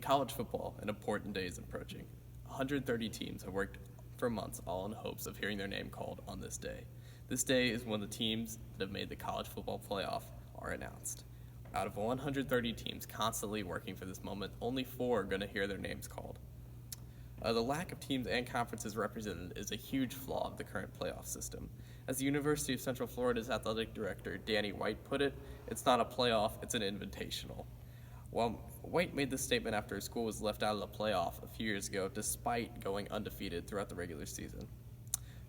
College football, an important day is approaching. 130 teams have worked for months, all in hopes of hearing their name called on this day. This day is when the teams that have made the college football playoff are announced. Out of 130 teams constantly working for this moment, only 4 are going to hear their names called. The lack of teams and conferences represented is a huge flaw of the current playoff system. As the University of Central Florida's athletic director, Danny White, put it, it's not a playoff, it's an invitational. Well, White made this statement after his school was left out of the playoff a few years ago, despite going undefeated throughout the regular season.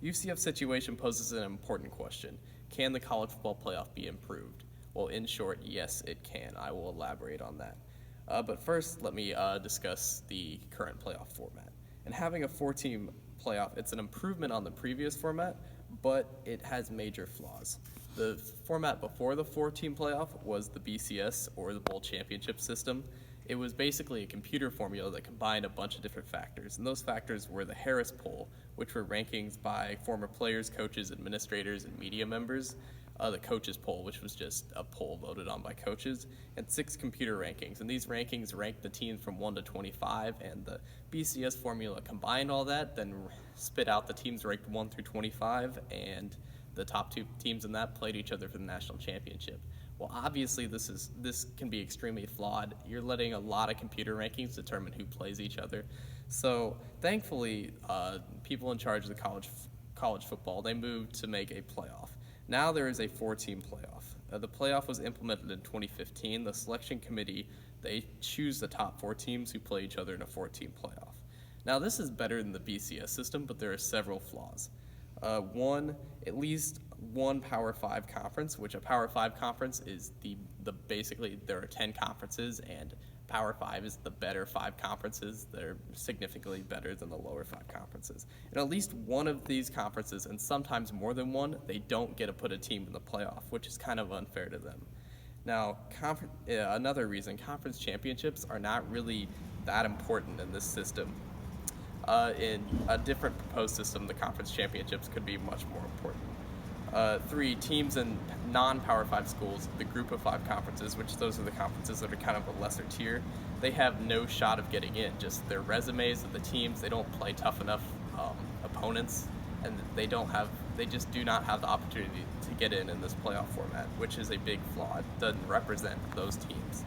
UCF's situation poses an important question. Can the college football playoff be improved? Well, in short, yes, it can. I will elaborate on that. But first, let me discuss the current playoff format. And having a 4-team playoff, it's an improvement on the previous format, but it has major flaws. The format before the 4-team playoff was the BCS, or the Bowl Championship system. It was basically a computer formula that combined a bunch of different factors, and those factors were the Harris Poll, which were rankings by former players, coaches, administrators, and media members, the Coaches Poll, which was just a poll voted on by coaches, and 6 computer rankings. And these rankings ranked the teams from 1 to 25, and the BCS formula combined all that, then spit out the teams ranked 1 through 25, and the top 2 teams in that played each other for the national championship. Well, obviously, this can be extremely flawed. You're letting a lot of computer rankings determine who plays each other. So, thankfully, people in charge of the college football, they moved to make a playoff. Now there is a 4-team playoff. The playoff was implemented in 2015. The selection committee, they choose the top 4 teams who play each other in a 4-team playoff. Now, this is better than the BCS system, but there are several flaws. One, at least one Power 5 conference, which a Power 5 conference is the basically there are 10 conferences, and Power 5 is the better 5 conferences. They're significantly better than the lower 5 conferences. And at least one of these conferences, and sometimes more than one, they don't get to put a team in the playoff, which is kind of unfair to them. Now, another reason, conference championships are not really that important in this system. In a different proposed system, the conference championships could be much more important. 3, teams in non-Power 5 schools, the group of 5 conferences, which those are the conferences that are kind of a lesser tier, they have no shot of getting in. Just their resumes of the teams, they don't play tough enough opponents, and they just do not have the opportunity to get in this playoff format, which is a big flaw. It doesn't represent those teams.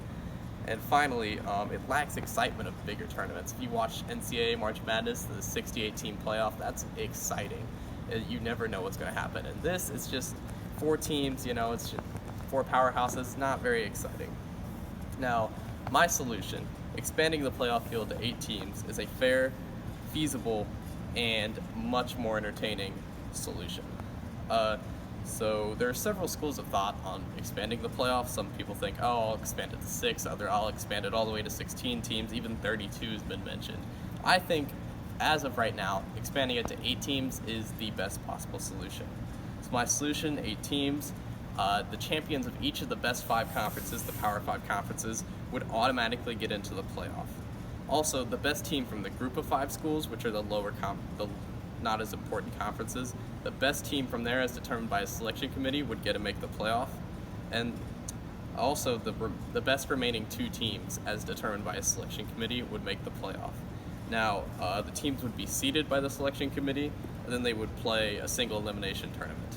And finally, it lacks excitement of bigger tournaments. If you watch NCAA March Madness, the 68-team playoff, that's exciting. You never know what's going to happen. And this is just 4 teams, it's just 4 powerhouses, not very exciting. Now, my solution, expanding the playoff field to 8 teams, is a fair, feasible, and much more entertaining solution. So there are several schools of thought on expanding the playoffs. Some people think, I'll expand it to 6. I'll expand it all the way to 16 teams. Even 32 has been mentioned. I think, as of right now, expanding it to 8 teams is the best possible solution. So my solution, 8 teams. The champions of each of the best 5 conferences, the Power 5 conferences, would automatically get into the playoff. Also, the best team from the group of 5 schools, which are the not as important conferences, the best team from there, as determined by a selection committee, would get to make the playoff. And also, the best remaining 2 teams, as determined by a selection committee, would make the playoff. Now, the teams would be seeded by the selection committee, and then they would play a single elimination tournament.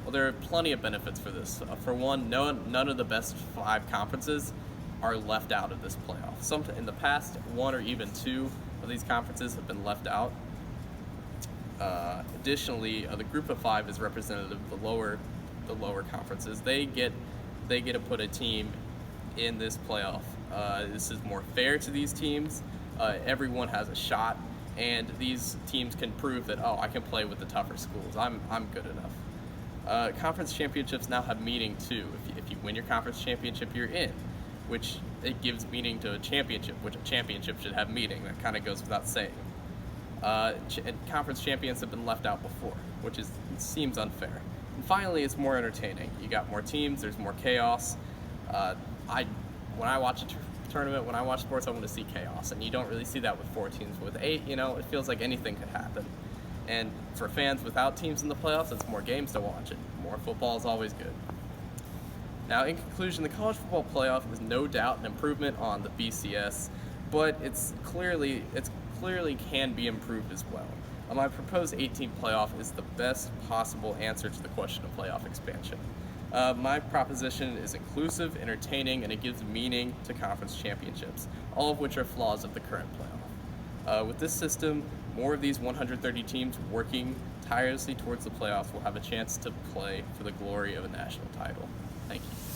Well, there are plenty of benefits for this. For one, none of the best 5 conferences are left out of this playoff. In the past, 1 or even 2 of these conferences have been left out. Additionally, the group of 5 is representative of the lower conferences. They get to put a team in this playoff. This is more fair to these teams. Everyone has a shot, and these teams can prove that, I can play with the tougher schools. I'm good enough. Conference championships now have meaning too. If you win your conference championship, you're in, which it gives meaning to a championship, which a championship should have meaning. That kind of goes without saying. And conference champions have been left out before, which seems unfair. And finally, it's more entertaining. You got more teams, there's more chaos. When I watch a tournament, when I watch sports, I want to see chaos, and you don't really see that with 4 teams. With 8, it feels like anything could happen. And for fans without teams in the playoffs, it's more games to watch, and more football is always good. Now, in conclusion, the college football playoff is no doubt an improvement on the BCS, but it's clearly can be improved as well. My proposed 18 playoff is the best possible answer to the question of playoff expansion. My proposition is inclusive, entertaining, and it gives meaning to conference championships, all of which are flaws of the current playoff. With this system, more of these 130 teams working tirelessly towards the playoffs will have a chance to play for the glory of a national title. Thank you.